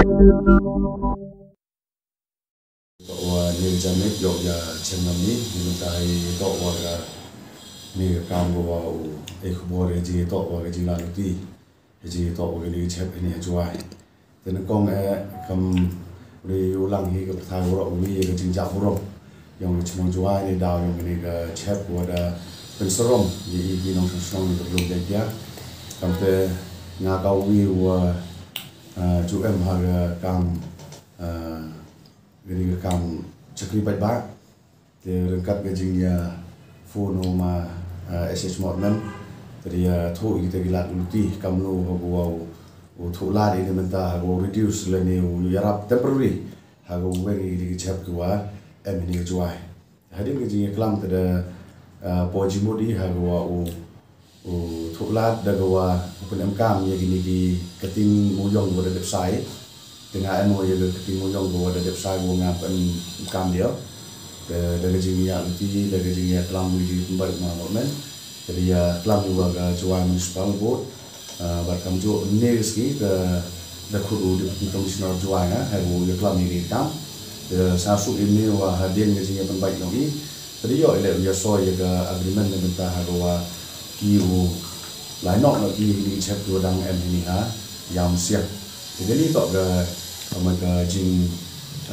Wa ni jamit yo ya chenami ni tai to wa ga ni kam wa e khbo re ji to wa ga ji la ti ji to wa ni chep ni juai ten kong kam ri ulang hi ga thai ro wi ga jing ja ro yang chmong juai ni daw yang ni ga chep wa da pen sorom yi nong song ni lo ja ya kam te nga ka wi wa chu em ha ga kam gini kam cekri baik ba te rengkat gajing ya phone ma sh modman tadi ya thu kita gilat ulti kam lo ho thu la ni menta ho reduce le ni yarap temporary ha go very di chap kwa em ni juai hadin gajing klam tada pojimodi ha go thu la da go open kam ya gini di keting muyong bo website tengah emo ya keting muyong bo ada website bo ngapen kam dia dari jingnya nanti dari jingnya kelam di tempat mana jadi ya kelam juga ke jual municipal board bahkan juga neski ke kudu di komisioner jual ya hari ya kelam ini kam sasuk ini wah hadir ke jingnya tempat ini jadi ya so ya ke agreement yang mentah harwa kiu lain nak lagi di cek dua dang ini ha yang siap jadi ni tak ke mereka jing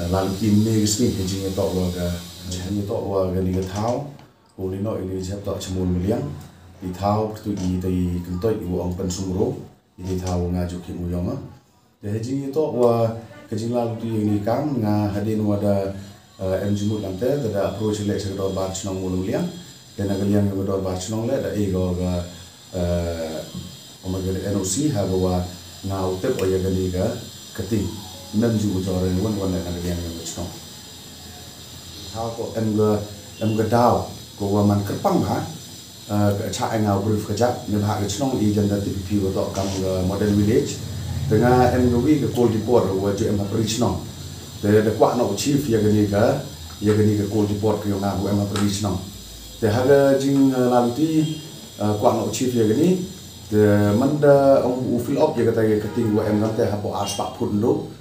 lalu tim ni kesini jing itu warga jing itu warga ni ketau, boleh nak ini siapa tak cemul meliang, di tau tu di kentut ibu orang pensumro, di tau ngaju kimuyong ah, jadi jing itu warga jing lalu tu ini kam ngah hadir wada MJMUT nanti ada approach lek sekedar barchnong mulu meliang, dan agak liang sekedar barchnong lek ada ego ga omega NOC haga ngau tep oya gani ga keting. Nam ju jore wan wan nak yang ngechong ha ko em ga daw ko wa man kerpang ha cha ngau brief kerja ne ha ngechong I janda TPP wa to kam model village tengah em wi ke cold report wa ju em ha prichno de kwa no chief ya gani ga cold report ke nga wa em ha prichno de ha ga jing lanti kwa no chief ya gani de man da ong fill up ya kata keting wa em nanti ha po aspak pun do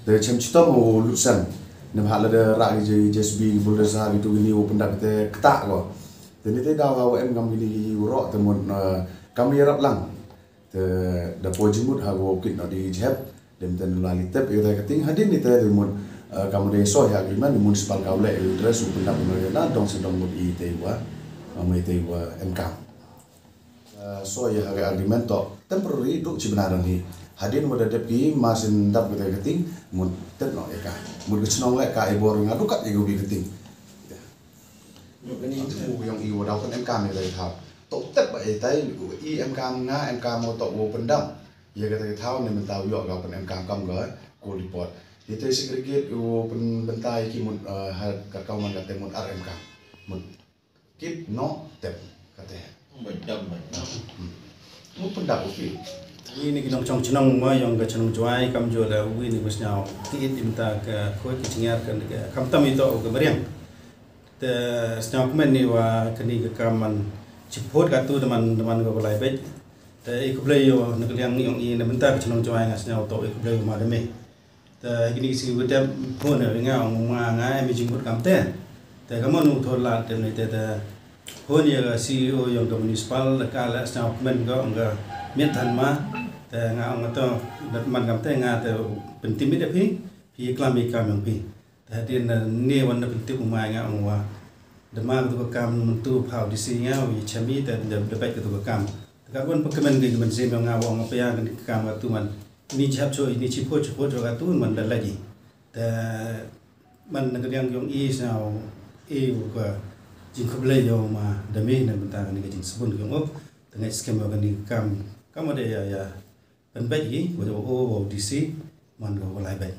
de cem cita mau lusan ne bhala de rak je JSB bulldozer itu gini open dak te ketak ko de ni te da wa em gam gini ro te mon kami rap lang te da pojimut ha go kit no di jeb dem ten lali tep yo te keting hadin ni te de mon kamu de so ya agreement di municipal kaule address open dak no na dong sedong mut I te wa mai te wa em kam so ya agreement to temporary duk cibenaran ni hadin wada depi masin dap kita keting mun tet no eka mun kecnong lek ka ibor ngadu kat igu bi keting ini tu yang igu dau kan MK ni lai thau tok tet ba tai I MK nga MK mo tok wo pendam ya kata thau ni mentau yo ga pen MK kam ga ko report itu segregate wo pen bentai ki mun ka kauman ka temun RMK mun kit no tet kata pendam mu pendam okey ini kita cong cenong ma yang ke cenong juai kam jual wi ni busnyau tiit imta ke khoi ke cingar kan ke kam tam itu ke meriang te snyau kemen ni wa keni ke kaman cipot ka tu teman-teman ke balai bet te ik blay yo nak liang ni ong I na bentar ke cenong juai ngas nyau to ik blay ma deme te gini si wedam pun nga ong nga mi jingkut kam te kamon thol la te ni te pun ya CEO yang ke municipal ka la snyau kemen ko ong miet than ma te nga ong to dat man kam te nga te pentim ide pi klami kam yang pi te tin ne wan pentim ma nga ong wa de ma tu kam mentu phau di si nga wi chami te de bet tu kam ka wan pekemen ge men se nga ong pa ya kam tu man ni chap cho ni chi pho ka tu man la ji te man ga yang yong I sao e ko jing khoble yo ma de me na benta ni ge jing sabun ge ngop te ngai skem ga ni kam kamu ada ya penbet ini, buat DC, mana kau balai bet.